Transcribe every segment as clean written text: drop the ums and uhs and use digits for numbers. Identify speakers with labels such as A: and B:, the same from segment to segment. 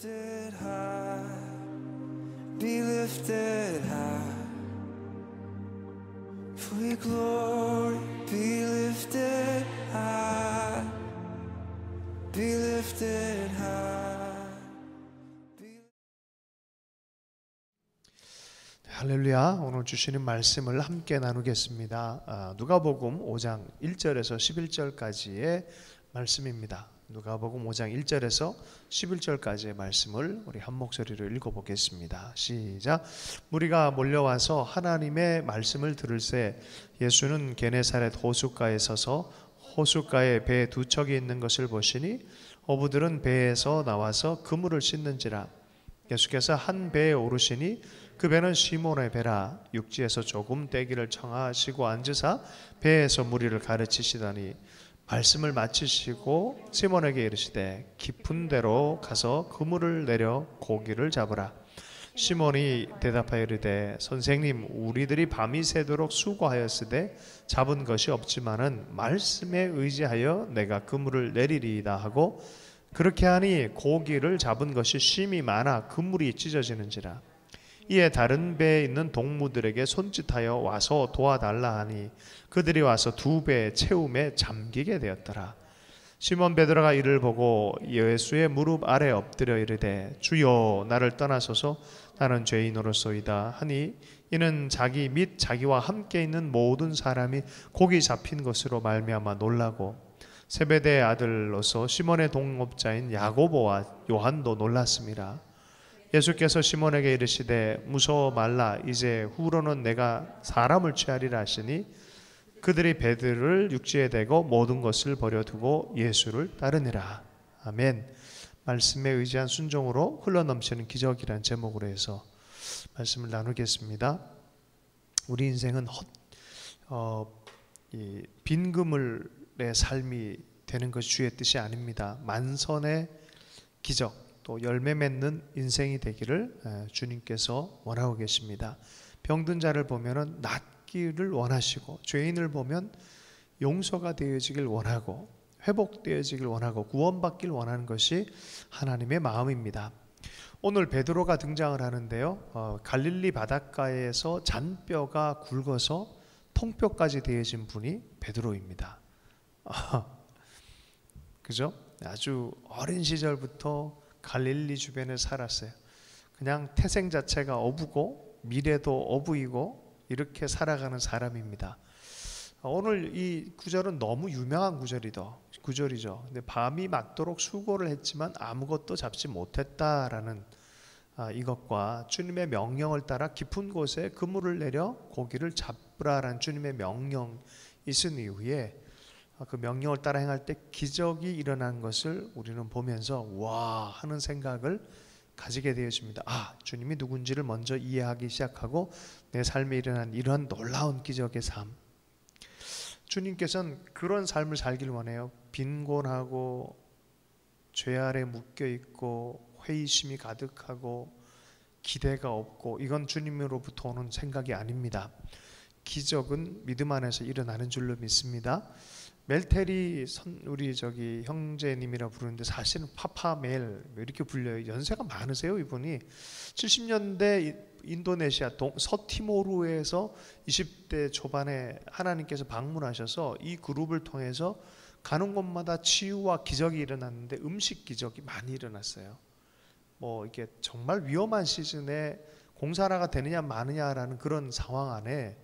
A: lifted high, be lifted high, for your glory, be lifted high, be lifted high.
B: 할렐루야. 오늘 주시는 말씀을 함께 나누겠습니다. 누가복음 5장 1절에서 11절까지의 말씀입니다. 누가복음 5장 1절에서 11절까지의 말씀을 우리 한 목소리로 읽어보겠습니다. 시작. 무리가 몰려와서 하나님의 말씀을 들을새 예수는 게네사렛 호숫가에 서서 호숫가에 배 두 척이 있는 것을 보시니 어부들은 배에서 나와서 그물을 씻는지라. 예수께서 한 배에 오르시니 그 배는 시몬의 배라. 육지에서 조금 떼기를 청하시고 앉으사 배에서 무리를 가르치시더니 말씀을 마치시고 시몬에게 이르시되 깊은 데로 가서 그물을 내려 고기를 잡으라. 시몬이 대답하여 이르되 선생님, 우리들이 밤이 새도록 수고하였으되 잡은 것이 없지만은 말씀에 의지하여 내가 그물을 내리리이다 하고 그렇게 하니 고기를 잡은 것이 심히 많아 그물이 찢어지는지라. 이에 다른 배에 있는 동무들에게 손짓하여 와서 도와달라 하니 그들이 와서 두 배의 채움에 잠기게 되었더라. 시몬 베드로가 이를 보고 예수의 무릎 아래 엎드려 이르되 주여, 나를 떠나소서, 나는 죄인으로소이다 하니 이는 자기 및 자기와 함께 있는 모든 사람이 고기 잡힌 것으로 말미암아 놀라고 세베대의 아들로서 시몬의 동업자인 야고보와 요한도 놀랐습니다. 예수께서 시몬에게 이르시되 무서워 말라, 이제 후로는 내가 사람을 취하리라 하시니 그들이 배들을 육지에 대고 모든 것을 버려두고 예수를 따르니라. 아멘. 말씀에 의지한 순종으로 흘러넘치는 기적이라는 제목으로 해서 말씀을 나누겠습니다. 우리 인생은 빈 그물의 삶이 되는 것이 주의 뜻이 아닙니다. 만선의 기적, 또 열매 맺는 인생이 되기를 주님께서 원하고 계십니다. 병든 자를 보면은 낫기를 원하시고, 죄인을 보면 용서가 되어지길 원하고, 회복되어지길 원하고, 구원받길 원하는 것이 하나님의 마음입니다. 오늘 베드로가 등장을 하는데요, 갈릴리 바닷가에서 잔뼈가 굵어서 통뼈까지 되어진 분이 베드로입니다. 그죠? 아주 어린 시절부터 갈릴리 주변에 살았어요. 그냥 태생 자체가 어부고 미래도 어부이고 이렇게 살아가는 사람입니다. 오늘 이 구절은 너무 유명한 구절이죠. 근데 밤이 맞도록 수고를 했지만 아무것도 잡지 못했다라는 이것과 주님의 명령을 따라 깊은 곳에 그물을 내려 고기를 잡으라라는 주님의 명령이 있은 이후에 그 명령을 따라 행할 때 기적이 일어난 것을 우리는 보면서 와 하는 생각을 가지게 되어집니다. 주님이 누군지를 먼저 이해하기 시작하고 내 삶에 일어난 이러한 놀라운 기적의 삶, 주님께서는 그런 삶을 살길 원해요. 빈곤하고 죄 아래 묶여있고 회의심이 가득하고 기대가 없고, 이건 주님으로부터 오는 생각이 아닙니다. 기적은 믿음 안에서 일어나는 줄로 믿습니다. 멜테리 우리 형제님이라 부르는데 사실은 파파멜 이렇게 불려요. 연세가 많으세요. 이분이 70년대 인도네시아 서티모르에서 20대 초반에 하나님께서 방문하셔서 이 그룹을 통해서 가는 곳마다 치유와 기적이 일어났는데 음식 기적이 많이 일어났어요. 이게 정말 위험한 시즌에 공사라가 되느냐 마느냐라는 그런 상황 안에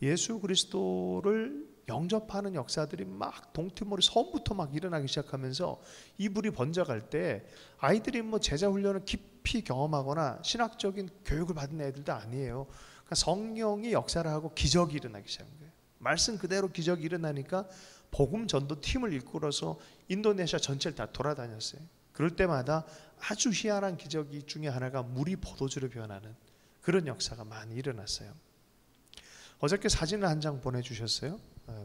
B: 예수 그리스도를 영접하는 역사들이 막 동티모르 섬부터 막 일어나기 시작하면서 이불이 번져갈 때 아이들이 제자 훈련을 깊이 경험하거나 신학적인 교육을 받은 애들도 아니에요. 그러니까 성령이 역사를 하고 기적이 일어나기 시작한 거예요. 말씀 그대로 기적이 일어나니까 복음 전도 팀을 이끌어서 인도네시아 전체를 다 돌아다녔어요. 그럴 때마다 아주 희한한 기적이 중에 하나가 물이 포도주로 변하는 그런 역사가 많이 일어났어요. 어저께 사진을 한 장 보내주셨어요.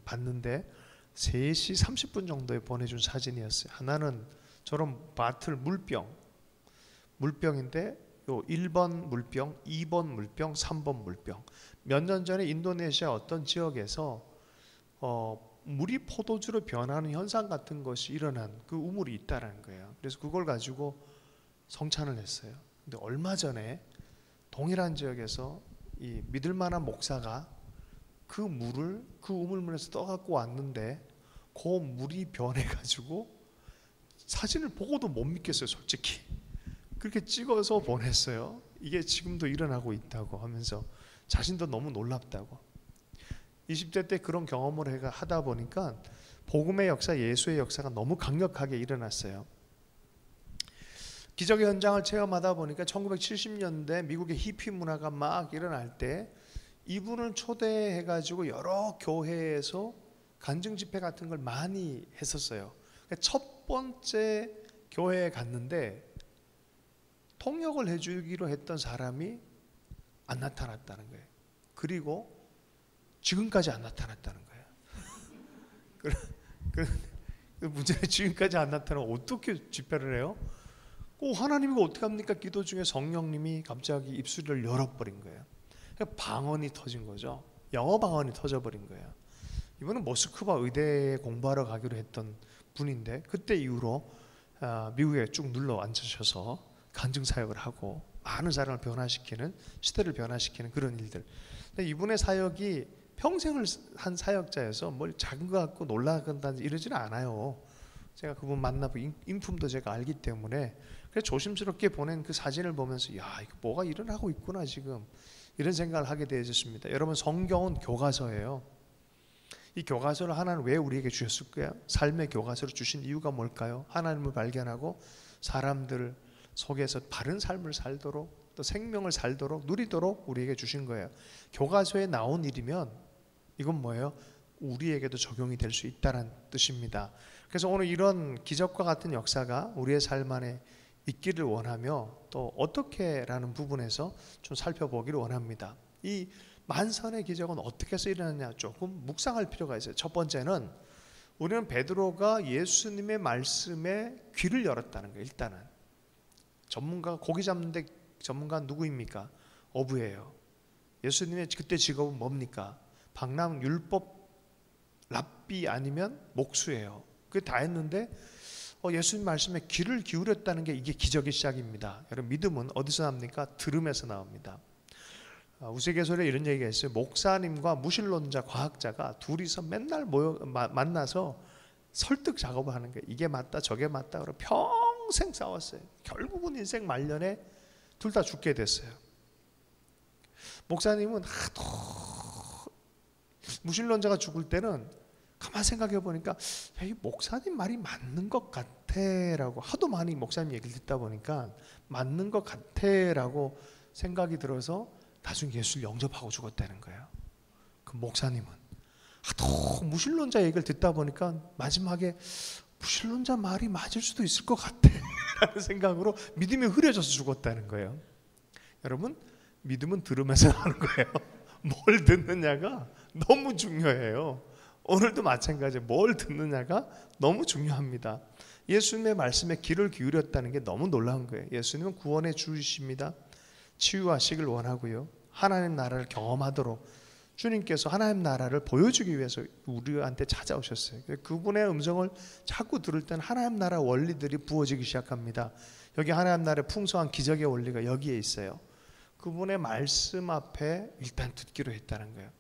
B: 봤는데 3시 30분 정도에 보내준 사진이었어요. 하나는 저런 바틀 물병인데 요 1번 물병, 2번 물병, 3번 물병. 몇 년 전에 인도네시아 어떤 지역에서 물이 포도주로 변하는 현상 같은 것이 일어난 그 우물이 있다라는 거예요. 그래서 그걸 가지고 성찬을 했어요. 근데 얼마 전에 동일한 지역에서 이 믿을 만한 목사가 그 물을 그 우물물에서 떠갖고 왔는데 그 물이 변해가지고 사진을 보고도 못 믿겠어요, 솔직히. 그렇게 찍어서 보냈어요. 이게 지금도 일어나고 있다고 하면서 자신도 너무 놀랍다고. 20대 때 그런 경험을 하다 보니까 복음의 역사, 예수의 역사가 너무 강력하게 일어났어요. 기적의 현장을 체험하다 보니까 1970년대 미국의 히피 문화가 막 일어날 때 이분을 초대해가지고 여러 교회에서 간증 집회 같은 걸 많이 했었어요. 첫 번째 교회에 갔는데 통역을 해주기로 했던 사람이 안 나타났다는 거예요. 그리고 지금까지 안 나타났다는 거예요. 문제는 지금까지 안 나타나면 어떻게 집회를 해요? 하나님이 어떻게 합니까? 기도 중에 성령님이 갑자기 입술을 열어버린 거예요. 방언이 터진 거죠. 영어 방언이 터져버린 거예요. 이분은 모스크바 의대에 공부하러 가기로 했던 분인데 그때 이후로 미국에 쭉 눌러 앉으셔서 간증 사역을 하고 많은 사람을 변화시키는, 시대를 변화시키는 그런 일들. 근데 이분의 사역이 평생을 한 사역자여서 뭘 작은 거 갖고 놀라간다든지 이러지는 않아요. 제가 그분 만나고 인품도 제가 알기 때문에 그래서 조심스럽게 보낸 그 사진을 보면서 야, 이거 뭐가 일어나고 있구나 지금, 이런 생각을 하게 되어졌습니다. 여러분, 성경은 교과서예요. 이 교과서를 하나는 왜 우리에게 주셨을까요? 삶의 교과서를 주신 이유가 뭘까요? 하나님을 발견하고 사람들 속에서 바른 삶을 살도록, 또 생명을 살도록, 누리도록 우리에게 주신 거예요. 교과서에 나온 일이면 이건 뭐예요? 우리에게도 적용이 될 수 있다는 뜻입니다. 그래서 오늘 이런 기적과 같은 역사가 우리의 삶 안에 있기를 원하며 또 어떻게라는 부분에서 좀 살펴보기를 원합니다. 이 만선의 기적은 어떻게 해서 일어났냐 조금 묵상할 필요가 있어요. 첫 번째는 우리는 베드로가 예수님의 말씀에 귀를 열었다는 거예요. 일단은 전문가가 고기 잡는데 전문가 누구입니까? 어부예요. 예수님의 그때 직업은 뭡니까? 방랑 율법 랍비 아니면 목수예요. 그게 다 했는데 예수님 말씀에 귀를 기울였다는 게 이게 기적의 시작입니다. 여러분, 믿음은 어디서 납니까? 들음에서 나옵니다. 우스갯소리에 이런 얘기가 있어요. 목사님과 무신론자 과학자가 둘이서 맨날 만나서 설득 작업을 하는 거예요. 이게 맞다 저게 맞다 그러고 평생 싸웠어요. 결국은 인생 말년에 둘 다 죽게 됐어요. 목사님은 하도, 무신론자가 죽을 때는 가만 생각해 보니까 이 목사님 말이 맞는 것 같아라고, 하도 많이 목사님 얘기를 듣다 보니까 맞는 것 같아라고 생각이 들어서 나중에 예수를 영접하고 죽었다는 거예요. 그 목사님은 하도 무신론자 얘기를 듣다 보니까 마지막에 무신론자 말이 맞을 수도 있을 것 같아라는 생각으로 믿음이 흐려져서 죽었다는 거예요. 여러분, 믿음은 들으면서 하는 거예요. 뭘 듣느냐가 너무 중요해요. 오늘도 마찬가지예요. 뭘 듣느냐가 너무 중요합니다. 예수님의 말씀에 귀를 기울였다는 게 너무 놀라운 거예요. 예수님은 구원의 주이십니다. 치유하시길 원하고요. 하나님 나라를 경험하도록 주님께서 하나님 나라를 보여주기 위해서 우리한테 찾아오셨어요. 그분의 음성을 자꾸 들을 때는 하나님 나라 원리들이 부어지기 시작합니다. 여기 하나님 나라의 풍성한 기적의 원리가 여기에 있어요. 그분의 말씀 앞에 일단 듣기로 했다는 거예요.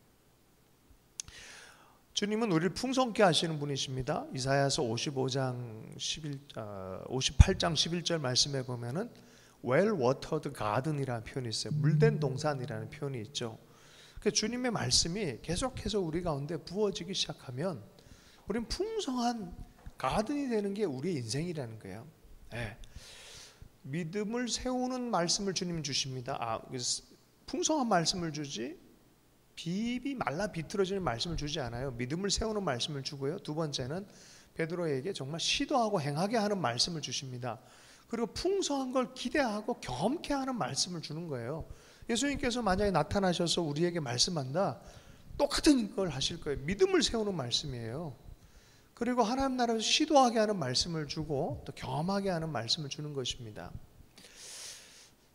B: 주님은 우리를 풍성케 하시는 분이십니다. 이사야서 58장 11절 말씀에 보면은 well watered garden이라는 표현이 있어요. 물된 동산이라는 표현이 있죠. 주님의 말씀이 계속해서 우리 가운데 부어지기 시작하면 우리는 풍성한 가든이 되는 게 우리의 인생이라는 거예요. 네. 믿음을 세우는 말씀을 주님 주십니다. 풍성한 말씀을 주지 비비 말라 비틀어지는 말씀을 주지 않아요. 믿음을 세우는 말씀을 주고요. 두 번째는 베드로에게 정말 시도하고 행하게 하는 말씀을 주십니다. 그리고 풍성한 걸 기대하고 경험케 하는 말씀을 주는 거예요. 예수님께서 만약에 나타나셔서 우리에게 말씀한다, 똑같은 걸 하실 거예요. 믿음을 세우는 말씀이에요. 그리고 하나님 나라에서 시도하게 하는 말씀을 주고 또 경험하게 하는 말씀을 주는 것입니다.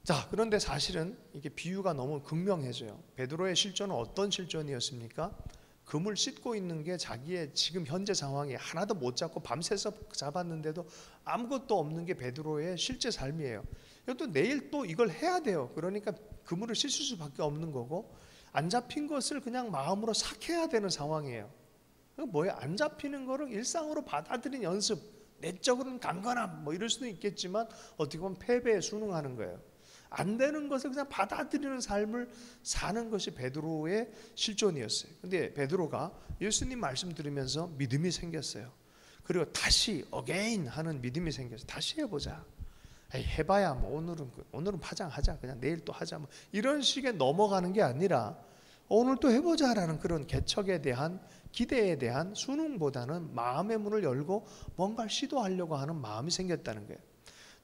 B: 자, 그런데 사실은 이게 비유가 너무 극명해져요. 베드로의 실존은 어떤 실존이었습니까? 그물 씻고 있는 게 자기의 지금 현재 상황이 하나도 못 잡고 밤새서 잡았는데도 아무것도 없는 게 베드로의 실제 삶이에요. 또 내일 또 이걸 해야 돼요. 그러니까 그물을 씻을 수밖에 없는 거고, 안 잡힌 것을 그냥 마음으로 삭해야 되는 상황이에요. 뭐예요? 안 잡히는 거를 일상으로 받아들인 연습, 내적으로는 강건함 뭐 이럴 수도 있겠지만 어떻게 보면 패배에 순응하는 거예요. 안 되는 것을 그냥 받아들이는 삶을 사는 것이 베드로의 실존이었어요. 근데 베드로가 예수님 말씀 들으면서 믿음이 생겼어요. 그리고 다시 어게인 하는 믿음이 생겼어요. 다시 해보자. 에이, 해봐야 뭐 오늘은 파장하자, 그냥 내일 또 하자, 뭐 이런 식의 넘어가는 게 아니라 오늘 또 해보자라는 그런 개척에 대한 기대에 대한 순응보다는 마음의 문을 열고 뭔가를 시도하려고 하는 마음이 생겼다는 거예요.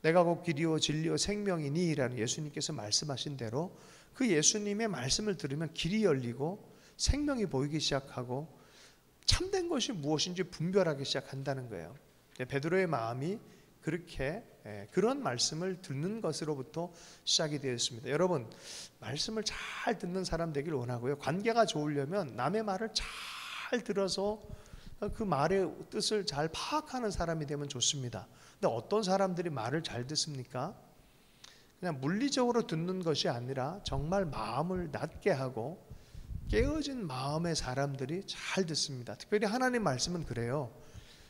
B: 내가 곧 길이요 진리요 생명이니 라는 예수님께서 말씀하신 대로 그 예수님의 말씀을 들으면 길이 열리고 생명이 보이기 시작하고 참된 것이 무엇인지 분별하기 시작한다는 거예요. 베드로의 마음이 그렇게 그런 말씀을 듣는 것으로부터 시작이 되었습니다. 여러분, 말씀을 잘 듣는 사람 되길 원하고요. 관계가 좋으려면 남의 말을 잘 들어서 그 말의 뜻을 잘 파악하는 사람이 되면 좋습니다. 근데 어떤 사람들이 말을 잘 듣습니까? 그냥 물리적으로 듣는 것이 아니라 정말 마음을 낮게 하고 깨어진 마음의 사람들이 잘 듣습니다. 특별히 하나님 말씀은 그래요.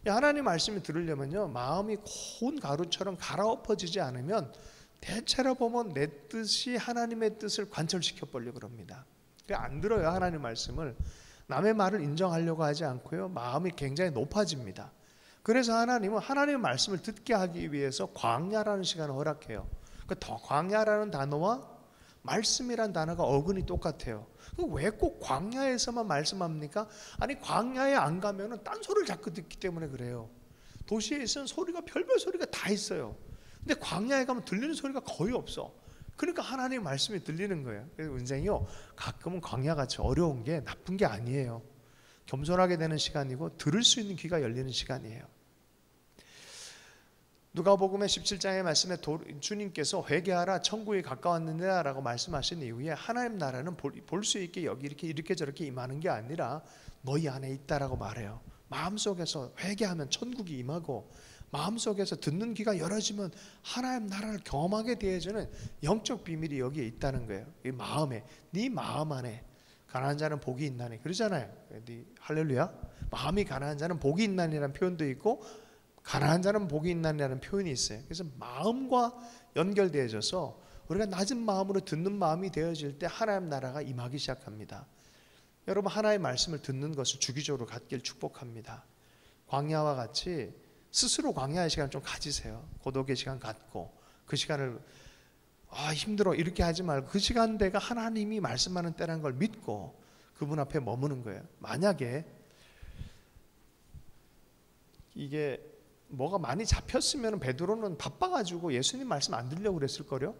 B: 하나님 말씀을 들으려면요, 마음이 고운 가루처럼 갈아엎어지지 않으면 대체로 보면 내 뜻이 하나님의 뜻을 관철시켜 버리려고 합니다. 안 들어요. 하나님 말씀을 남의 말을 인정하려고 하지 않고요, 마음이 굉장히 높아집니다. 그래서 하나님은 하나님의 말씀을 듣게 하기 위해서 광야라는 시간을 허락해요. 더 광야라는 단어와 말씀이란 단어가 어근이 똑같아요. 왜 꼭 광야에서만 말씀합니까? 아니, 광야에 안 가면은 딴 소리를 자꾸 듣기 때문에 그래요. 도시에 있으면 소리가 별별 소리가 다 있어요. 근데 광야에 가면 들리는 소리가 거의 없어. 그러니까 하나님의 말씀이 들리는 거예요. 그래서 인생이요, 가끔은 광야같이 어려운 게 나쁜 게 아니에요. 겸손하게 되는 시간이고 들을 수 있는 귀가 열리는 시간이에요. 누가복음의 17장의 말씀에 주님께서 회개하라 천국이 가까웠느니라 라고 말씀하신 이후에 하나님 나라는 볼 수 있게 여기 이렇게 저렇게 임하는 게 아니라 너희 안에 있다라고 말해요. 마음속에서 회개하면 천국이 임하고 마음속에서 듣는 귀가 열어지면 하나님 나라를 경험하게 되어지는 영적 비밀이 여기에 있다는 거예요. 이 마음에, 네 마음 안에 가난한 자는 복이 있나니 그러잖아요. 할렐루야. 마음이 가난한 자는 복이 있나니라는 표현도 있고 가난한 자는 복이 있나니라는 표현이 있어요. 그래서 마음과 연결되어져서 우리가 낮은 마음으로 듣는 마음이 되어질 때 하나님 나라가 임하기 시작합니다. 여러분, 하나님의 말씀을 듣는 것을 주기적으로 갖길 축복합니다. 광야와 같이 스스로 광야의 시간을 좀 가지세요. 고독의 시간 갖고 그 시간을 힘들어 이렇게 하지 말고 그 시간대가 하나님이 말씀하는 때라는 걸 믿고 그분 앞에 머무는 거예요. 만약에 이게 뭐가 많이 잡혔으면 베드로는 바빠가지고 예수님 말씀 안 들려고 그랬을 거요.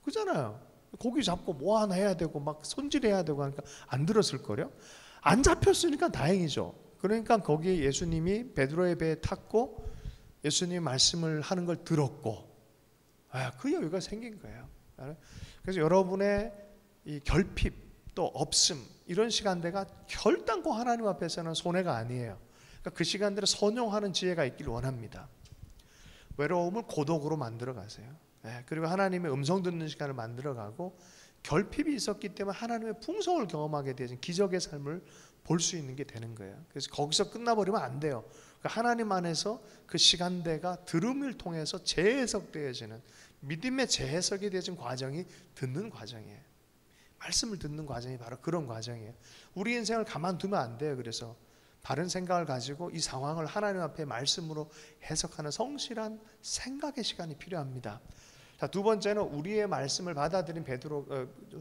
B: 그잖아요. 고기 잡고 뭐 하나 해야 되고 막 손질해야 되고 하니까 안 들었을 거요. 안 잡혔으니까 다행이죠. 그러니까 거기에 예수님이 베드로의 배에 탔고 예수님 말씀을 하는 걸 들었고 그 여유가 생긴 거예요. 그래서 여러분의 이 결핍 또 없음 이런 시간대가 결단코 하나님 앞에서는 손해가 아니에요. 그 시간대를 선용하는 지혜가 있길 원합니다. 외로움을 고독으로 만들어 가세요. 그리고 하나님의 음성 듣는 시간을 만들어 가고 결핍이 있었기 때문에 하나님의 풍성을 경험하게 되는 기적의 삶을 볼 수 있는 게 되는 거예요. 그래서 거기서 끝나버리면 안 돼요. 하나님 안에서 그 시간대가 들음을 통해서 재해석되어지는 믿음의 재해석이 되어진 과정이 듣는 과정이에요. 말씀을 듣는 과정이 바로 그런 과정이에요. 우리 인생을 가만두면 안 돼요. 그래서 바른 생각을 가지고 이 상황을 하나님 앞에 말씀으로 해석하는 성실한 생각의 시간이 필요합니다. 자, 두 번째는 우리의 말씀을 받아들인 베드로,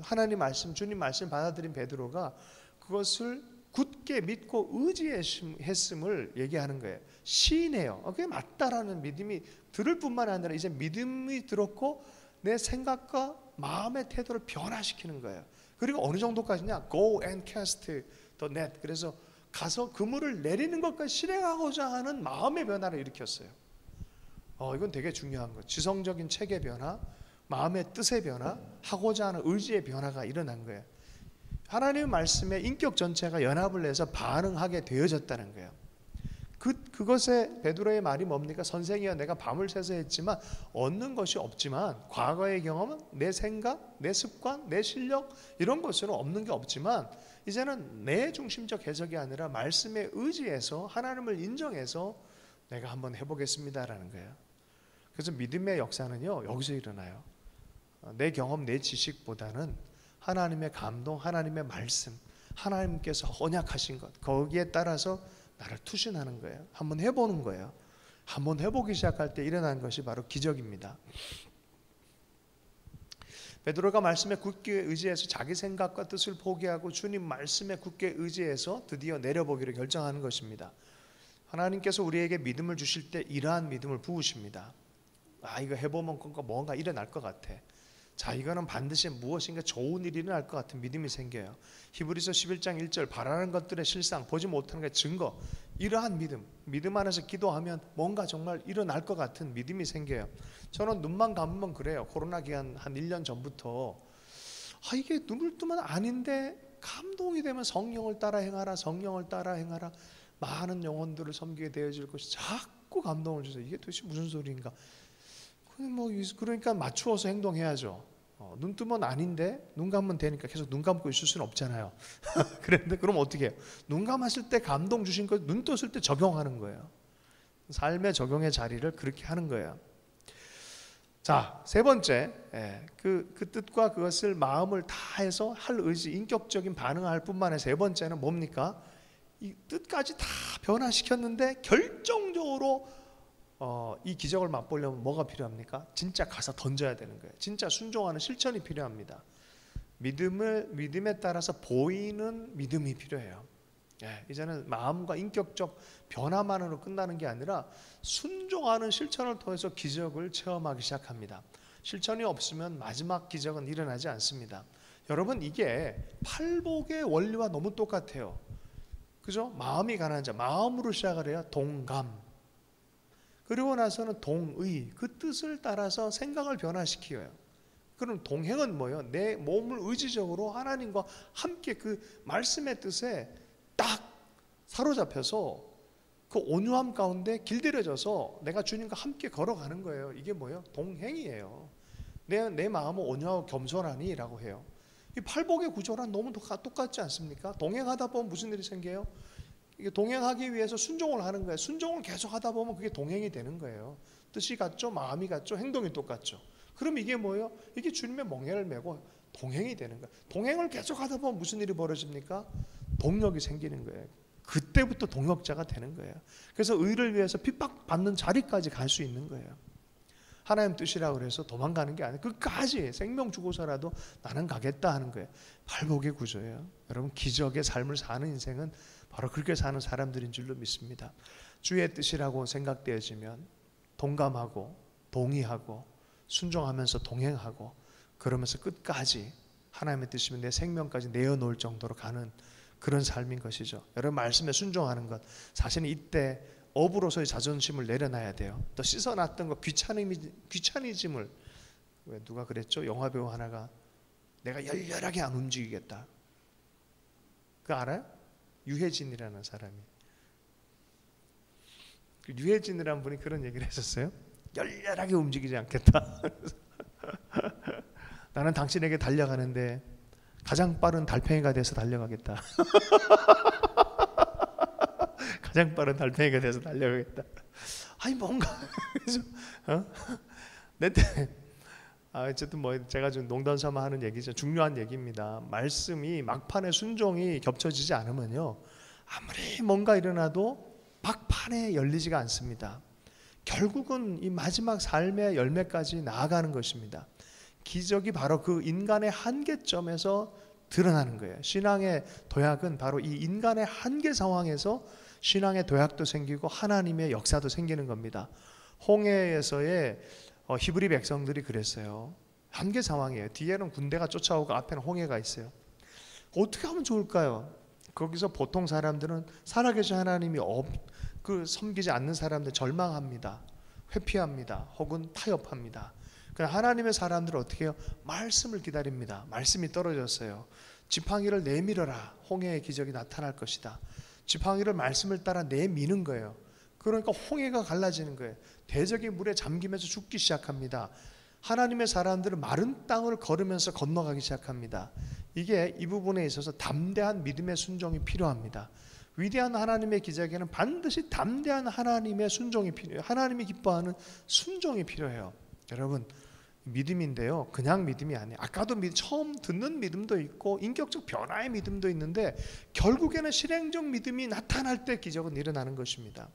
B: 하나님 말씀, 주님 말씀 받아들인 베드로가 그것을 굳게 믿고 의지했음을 얘기하는 거예요. 시인해요. 그게 맞다라는 믿음이 들을 뿐만 아니라 이제 믿음이 들었고 내 생각과 마음의 태도를 변화시키는 거예요. 그리고 어느 정도까지냐? Go and cast the net. 그래서 가서 그물을 내리는 것까지 실행하고자 하는 마음의 변화를 일으켰어요. 이건 되게 중요한 거예요. 지성적인 체계 변화, 마음의 뜻의 변화, 하고자 하는 의지의 변화가 일어난 거예요. 하나님의 말씀에 인격 전체가 연합을 해서 반응하게 되어졌다는 거예요. 그것에 베드로의 말이 뭡니까? 선생이여, 내가 밤을 새서 했지만 얻는 것이 없지만, 과거의 경험은 내 생각, 내 습관, 내 실력 이런 것으로 없는 게 없지만 이제는 내 중심적 해석이 아니라 말씀에 의지해서 하나님을 인정해서 내가 한번 해보겠습니다라는 거예요. 그래서 믿음의 역사는요, 여기서 일어나요. 내 경험, 내 지식보다는 하나님의 감동, 하나님의 말씀, 하나님께서 언약하신 것, 거기에 따라서 나를 투신하는 거예요. 한번 해보는 거예요. 한번 해보기 시작할 때 일어나는 것이 바로 기적입니다. 베드로가 말씀에 굳게 의지해서 자기 생각과 뜻을 포기하고 주님 말씀에 굳게 의지해서 드디어 내려보기를 결정하는 것입니다. 하나님께서 우리에게 믿음을 주실 때 이러한 믿음을 부으십니다. 이거 해보면 뭔가 일어날 것 같아. 자, 이거는 반드시 무엇인가 좋은 일이 일어날 것 같은 믿음이 생겨요. 히브리서 11장 1절 바라는 것들의 실상, 보지 못하는 것의 증거, 이러한 믿음 안에서 기도하면 뭔가 정말 일어날 것 같은 믿음이 생겨요. 저는 눈만 감으면 그래요. 코로나 기간 한 1년 전부터 이게 눈을 뜨면 아닌데 감동이 되면 성령을 따라 행하라, 성령을 따라 행하라, 많은 영혼들을 섬기게 되어질 것이 자꾸 감동을 주세요. 이게 도대체 무슨 소리인가? 그러니까 맞추어서 행동해야죠. 눈 뜨면 아닌데 눈 감으면 되니까 계속 눈 감고 있을 수는 없잖아요. 그런데 그럼 어떻게 해요? 눈 감았을 때 감동 주신 거 눈 떴을 때 적용하는 거예요. 삶의 적용의 자리를 그렇게 하는 거예요. 자, 세 번째, 그 뜻과 그것을 마음을 다해서 할 의지, 인격적인 반응을 할 뿐만 아니라 세 번째는 뭡니까? 이 뜻까지 다 변화시켰는데 결정적으로 이 기적을 맛보려면 뭐가 필요합니까? 진짜 가서 던져야 되는 거예요. 진짜 순종하는 실천이 필요합니다. 믿음에 따라서 보이는 믿음이 필요해요. 이제는 마음과 인격적 변화만으로 끝나는 게 아니라 순종하는 실천을 통해서 기적을 체험하기 시작합니다. 실천이 없으면 마지막 기적은 일어나지 않습니다. 여러분, 이게 팔복의 원리와 너무 똑같아요. 그죠? 마음이 가난한 자, 마음으로 시작을 해야 동감. 그리고 나서는 동의, 그 뜻을 따라서 생각을 변화시켜요. 그럼 동행은 뭐예요? 내 몸을 의지적으로 하나님과 함께 그 말씀의 뜻에 딱 사로잡혀서 그 온유함 가운데 길들여져서 내가 주님과 함께 걸어가는 거예요. 이게 뭐예요? 동행이에요. 내 마음은 온유하고 겸손하니 라고 해요. 이 팔복의 구조랑 너무 똑같지 않습니까? 동행하다 보면 무슨 일이 생겨요? 이게 동행하기 위해서 순종을 하는 거예요. 순종을 계속 하다 보면 그게 동행이 되는 거예요. 뜻이 같죠, 마음이 같죠, 행동이 똑같죠. 그럼 이게 뭐예요? 이게 주님의 멍에를 메고 동행이 되는 거예요. 동행을 계속 하다 보면 무슨 일이 벌어집니까? 동력이 생기는 거예요. 그때부터 동역자가 되는 거예요. 그래서 의를 위해서 핍박받는 자리까지 갈 수 있는 거예요. 하나님 뜻이라고 그래서 도망가는 게 아니에요. 끝까지 생명 주고서라도 나는 가겠다 하는 거예요. 팔복의 구조예요. 여러분, 기적의 삶을 사는 인생은 바로 그렇게 사는 사람들인 줄로 믿습니다. 주의 뜻이라고 생각되어지면 동감하고 동의하고 순종하면서 동행하고 그러면서 끝까지 하나님의 뜻이면 내 생명까지 내어놓을 정도로 가는 그런 삶인 것이죠. 여러분, 말씀에 순종하는 것, 사실은 이때 업으로서의 자존심을 내려놔야 돼요. 또 씻어놨던 거 귀차니즘을, 왜 누가 그랬죠? 영화배우 하나가 내가 열렬하게 안 움직이겠다. 그거 알아요? 유해진이라는 사람이. 유해진이라는 분이 그런 얘기를 했었어요. 열렬하게 움직이지 않겠다. 나는 당신에게 달려가는데 가장 빠른 달팽이가 돼서 달려가겠다. 가장 빠른 달팽이가 돼서 달려가겠다. 뭔가 내 때 어쨌든 제가 좀 농담 삼아 하는 얘기죠. 중요한 얘기입니다. 말씀이 막판에 순종이 겹쳐지지 않으면요, 아무리 뭔가 일어나도 막판에 열리지가 않습니다. 결국은 이 마지막 삶의 열매까지 나아가는 것입니다. 기적이 바로 그 인간의 한계점에서 드러나는 거예요. 신앙의 도약은 바로 이 인간의 한계 상황에서 신앙의 도약도 생기고 하나님의 역사도 생기는 겁니다. 홍해에서의 히브리 백성들이 그랬어요. 한계 상황이에요. 뒤에는 군대가 쫓아오고 앞에는 홍해가 있어요. 어떻게 하면 좋을까요? 거기서 보통 사람들은 살아계신 하나님이 섬기지 않는 사람들 절망합니다. 회피합니다. 혹은 타협합니다. 그러나 하나님의 사람들은 어떻게 해요? 말씀을 기다립니다. 말씀이 떨어졌어요. 지팡이를 내밀어라. 홍해의 기적이 나타날 것이다. 지팡이를 말씀을 따라 내미는 거예요. 그러니까 홍해가 갈라지는 거예요. 대적이 물에 잠기면서 죽기 시작합니다. 하나님의 사람들은 마른 땅을 걸으면서 건너가기 시작합니다. 이게 이 부분에 있어서 담대한 믿음의 순종이 필요합니다. 위대한 하나님의 기적에는 반드시 담대한 하나님의 순종이 필요해요. 하나님이 기뻐하는 순종이 필요해요. 여러분, 믿음인데요, 그냥 믿음이 아니에요. 아까도 처음 듣는 믿음도 있고 인격적 변화의 믿음도 있는데 결국에는 실행적 믿음이 나타날 때 기적은 일어나는 것입니다.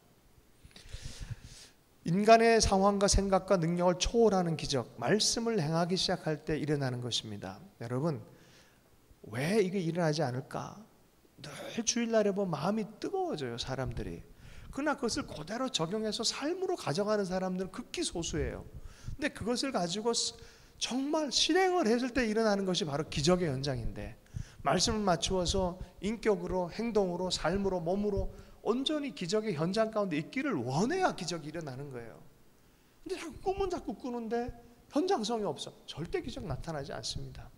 B: 인간의 상황과 생각과 능력을 초월하는 기적, 말씀을 행하기 시작할 때 일어나는 것입니다. 여러분, 왜 이게 일어나지 않을까? 늘 주일날에 보면 마음이 뜨거워져요, 사람들이. 그러나 그것을 그대로 적용해서 삶으로 가져가는 사람들은 극히 소수예요. 근데 그것을 가지고 정말 실행을 했을 때 일어나는 것이 바로 기적의 현장인데, 말씀을 맞추어서 인격으로, 행동으로, 삶으로, 몸으로 온전히 기적의 현장 가운데 있기를 원해야 기적이 일어나는 거예요. 근데 꿈은 자꾸 꾸는데 현장성이 없어. 절대 기적 나타나지 않습니다.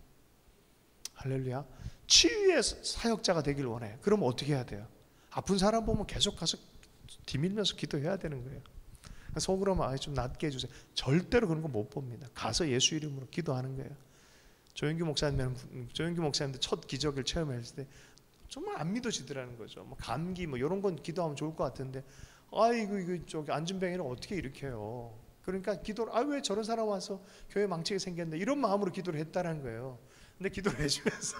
B: 할렐루야. 치유의 사역자가 되길 원해. 그럼 어떻게 해야 돼요? 아픈 사람 보면 계속 가서 뒤밀면서 기도해야 되는 거예요. 속으로만 좀 낫게 해주세요. 절대로 그런 거 못 봅니다. 가서 예수 이름으로 기도하는 거예요. 조영규 목사님도 첫 기적을 체험했을 때 정말 안 믿어지더라는 거죠. 뭐 감기 뭐 이런 건 기도하면 좋을 것 같은데, 아이고 이거 저기 안진뱅이는 어떻게 이렇게 해요? 그러니까 기도를, 왜 저런 사람 와서 교회 망치게 생겼는데, 이런 마음으로 기도를 했다는 거예요. 근데 기도를 해주면서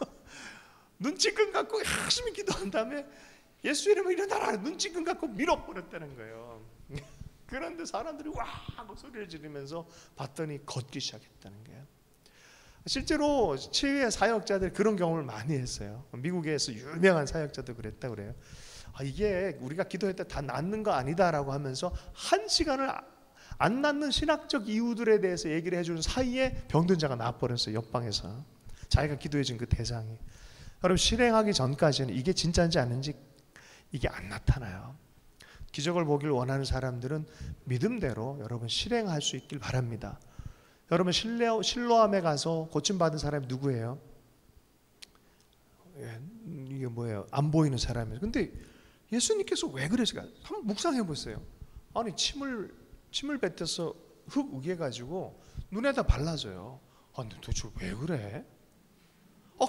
B: 눈치끈 갖고 열심히 기도한 다음에 예수 이름으로 일어나라 눈치끈 갖고 밀어버렸다는 거예요. 그런데 사람들이 와 하고 소리를 지르면서 봤더니 걷기 시작했다는 거예요. 실제로 치유의 사역자들 그런 경험을 많이 했어요. 미국에서 유명한 사역자도 그랬다고 그래요. 이게 우리가 기도했다 다 낫는 거 아니다라고 하면서 한 시간을 안 낫는 신학적 이유들에 대해서 얘기를 해주는 사이에 병든 자가 나아버렸어요. 옆방에서. 자기가 기도해준 그 대상이. 여러분, 실행하기 전까지는 이게 진짜인지 아닌지 이게 안 나타나요. 기적을 보길 원하는 사람들은 믿음대로 여러분 실행할 수 있길 바랍니다. 여러분, 실로암에 가서 고침받은 사람이 누구예요? 이게 뭐예요? 안 보이는 사람이에요. 근데 예수님께서 왜 그러실까? 한번 묵상해 보세요. 아니 침을 뱉어서 흙 우겨가지고 눈에다 발라줘요. 근데 도대체 왜 그래?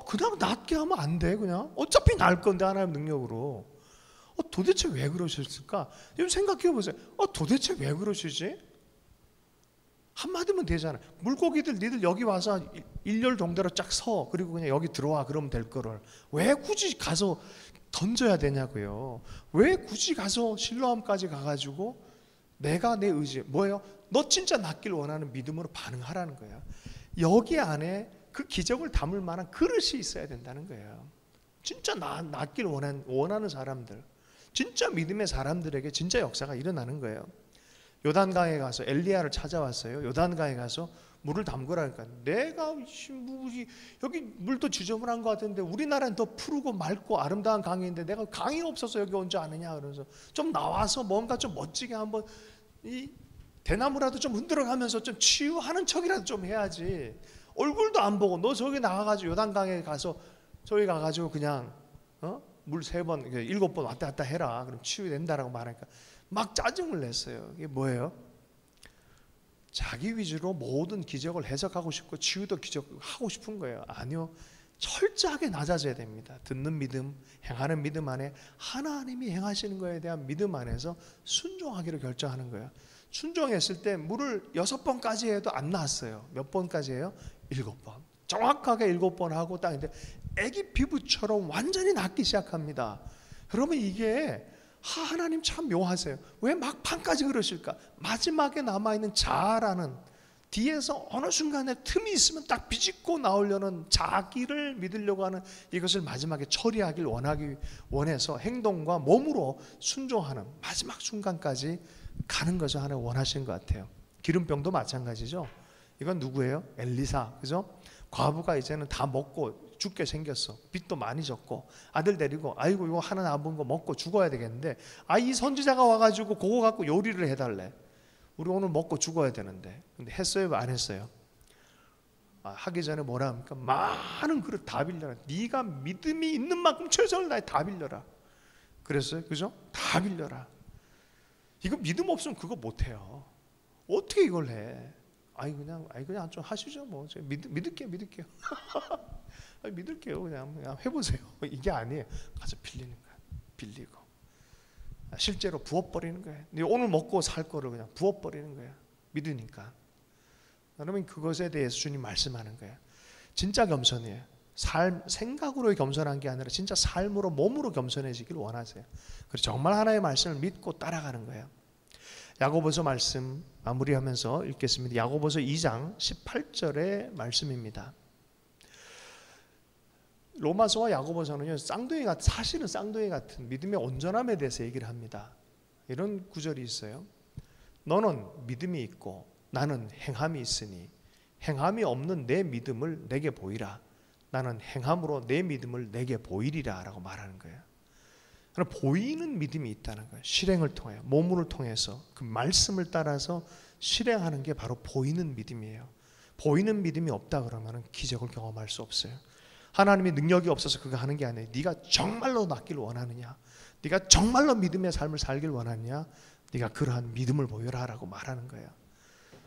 B: 그냥 낫게 하면 안 돼. 그냥 어차피 날 건데 하나님 능력으로. 도대체 왜 그러셨을까? 좀 생각해 보세요. 도대체 왜 그러시지? 한마디면 되잖아요. 물고기들 니들 여기 와서 일렬 동대로 쫙 서, 그리고 그냥 여기 들어와 그러면 될 거를 왜 굳이 가서 던져야 되냐고요. 왜 굳이 가서 실로암까지 가가지고 내가 내 의지 뭐예요? 너 진짜 낫길 원하는 믿음으로 반응하라는 거예요. 여기 안에 그 기적을 담을 만한 그릇이 있어야 된다는 거예요. 진짜 낫길 원하는 사람들, 진짜 믿음의 사람들에게 진짜 역사가 일어나는 거예요. 요단강에 가서 엘리야를 찾아왔어요. 요단강에 가서 물을 담그라니까, 내가 여기 물도 지저분한 것 같은데 우리나라는 더 푸르고 맑고 아름다운 강인데 내가 강이 없어서 여기 온 줄 아느냐. 그러면서 좀 나와서 뭔가 좀 멋지게 한번 이 대나무라도 좀 흔들어가면서 좀 치유하는 척이라도 좀 해야지. 얼굴도 안 보고 너 저기 나가가지고 요단강에 가서 저기 가가지고 그냥 물 3번 7번 왔다 갔다 해라. 그럼 치유된다라고 말하니까 막 짜증을 냈어요. 이게 뭐예요? 자기 위주로 모든 기적을 해석하고 싶고 치유도 기적하고 싶은 거예요. 아니요. 철저하게 낮아져야 됩니다. 듣는 믿음, 행하는 믿음 안에 하나님이 행하시는 거에 대한 믿음 안에서 순종하기로 결정하는 거예요. 순종했을 때 물을 6번까지 해도 안 나왔어요. 몇 번까지 해요? 7번. 정확하게 7번 하고 딱 이제 애기 피부처럼 완전히 낫기 시작합니다. 그러면 이게 하나님 참 묘하세요. 왜 막판까지 그러실까? 마지막에 남아있는 자아라는, 뒤에서 어느 순간에 틈이 있으면 딱 비집고 나오려는 자기를 믿으려고 하는 이것을 마지막에 처리하길 원해서 행동과 몸으로 순종하는 마지막 순간까지 가는 것을 하나 원하시는 것 같아요. 기름병도 마찬가지죠. 이건 누구예요? 엘리사, 그죠? 과부가 이제는 다 먹고 죽게 생겼어. 빚도 많이 졌고 아들 데리고 아이고 이거 하나 남은 거 먹고 죽어야 되겠는데, 이 선지자가 와가지고 그거 갖고 요리를 해달래. 우리 오늘 먹고 죽어야 되는데. 근데 했어요? 안 했어요? 하기 전에 뭐라 합니까? 많은 그릇 다 빌려라. 네가 믿음이 있는 만큼 최선을 다해 다 빌려라. 그랬어요, 그죠? 다 빌려라. 이거 믿음 없으면 그거 못해요. 어떻게 이걸 해? 그냥 좀 하시죠. 뭐 믿을게요. 믿을게요. 그냥 해보세요. 이게 아니에요. 가서 빌리는 거야. 빌리고 실제로 부어버리는 거예요. 오늘 먹고 살 거를 그냥 부어버리는 거예요. 믿으니까. 여러분, 그것에 대해서 주님 말씀하는 거예요. 진짜 겸손이에요. 생각으로 겸손한 게 아니라 진짜 삶으로, 몸으로 겸손해지길 원하세요. 그래서 정말 하나님의 말씀을 믿고 따라가는 거예요. 야고보서 말씀 마무리하면서 읽겠습니다. 야고보서 2장 18절의 말씀입니다. 로마서와 야고보서는요, 사실은 쌍둥이 같은 믿음의 온전함에 대해서 얘기를 합니다. 이런 구절이 있어요. 너는 믿음이 있고 나는 행함이 있으니 행함이 없는 내 믿음을 내게 보이라. 나는 행함으로 내 믿음을 내게 보이리라 라고 말하는 거예요. 그럼 보이는 믿음이 있다는 거예요. 실행을 통해, 몸을 통해서 그 말씀을 따라서 실행하는 게 바로 보이는 믿음이에요. 보이는 믿음이 없다 그러면 기적을 경험할 수 없어요. 하나님의 능력이 없어서 그거 하는 게 아니에요. 네가 정말로 낫길 원하느냐, 네가 정말로 믿음의 삶을 살길 원하느냐, 네가 그러한 믿음을 보여라 라고 말하는 거예요.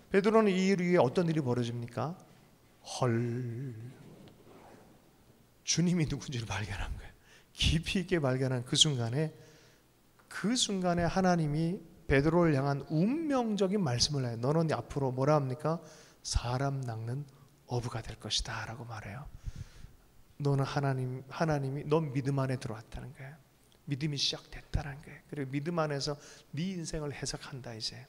B: 베드로는 이 일 위에 어떤 일이 벌어집니까? 헐, 주님이 누군지를 발견한 거예요. 깊이 있게 발견한 그 순간에 하나님이 베드로를 향한 운명적인 말씀을 해요. 너는 앞으로 뭐라 합니까? 사람 낚는 어부가 될 것이다 라고 말해요. 너는 하나님이 넌 믿음 안에 들어왔다는 거예요. 믿음이 시작됐다는 거예요. 그리고 믿음 안에서 네 인생을 해석한다 이제.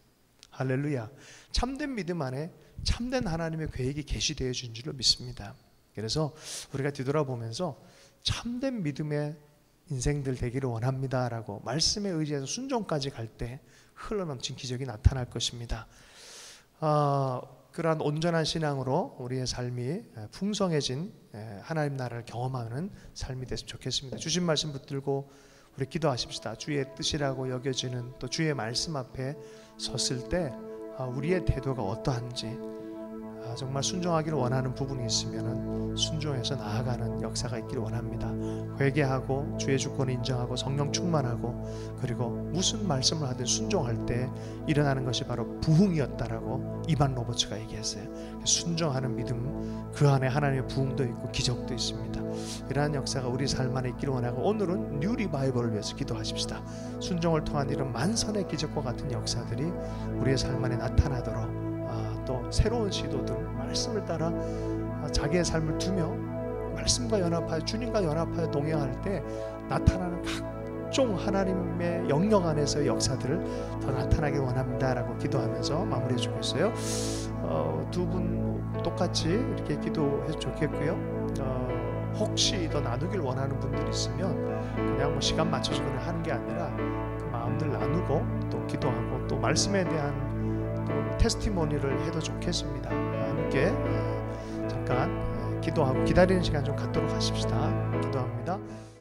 B: 할렐루야. 참된 믿음 안에 참된 하나님의 계획이 계시되어 준 줄로 믿습니다. 그래서 우리가 뒤돌아보면서 참된 믿음의 인생들 되기를 원합니다 라고 말씀에 의지해서 순종까지 갈 때 흘러넘친 기적이 나타날 것입니다. 그러한 온전한 신앙으로 우리의 삶이 풍성해진 하나님 나라를 경험하는 삶이 됐으면 좋겠습니다. 주신 말씀 붙들고 우리 기도하십시다. 주의 뜻이라고 여겨지는 또 주의 말씀 앞에 섰을 때 우리의 태도가 어떠한지, 정말 순종하기를 원하는 부분이 있으면 순종해서 나아가는 역사가 있기를 원합니다. 회개하고 주의 주권을 인정하고 성령 충만하고 그리고 무슨 말씀을 하든 순종할 때 일어나는 것이 바로 부흥이었다라고 이반 로버츠가 얘기했어요. 순종하는 믿음, 그 안에 하나님의 부흥도 있고 기적도 있습니다. 이러한 역사가 우리 삶 안에 있기를 원하고 오늘은 뉴 리바이벌을 위해서 기도하십시다. 순종을 통한 이런 만선의 기적과 같은 역사들이 우리의 삶 안에 나타나도록, 또 새로운 시도들, 말씀을 따라 자기의 삶을 두며 말씀과 연합하여 주님과 연합하여 동행할 때 나타나는 각종 하나님의 영역 안에서의 역사들을 더 나타나길 원합니다라고 기도하면서 마무리해 주겠어요. 두 분 똑같이 이렇게 기도해서 좋겠고요. 혹시 더 나누길 원하는 분들이 있으면 그냥 뭐 시간 맞춰서 그냥 하는 게 아니라 그 마음들 나누고 또 기도하고 또 말씀에 대한 또 테스티모니를 해도 좋겠습니다. 함께 잠깐 기도하고 기다리는 시간 좀 갖도록 하십시다. 기도합니다.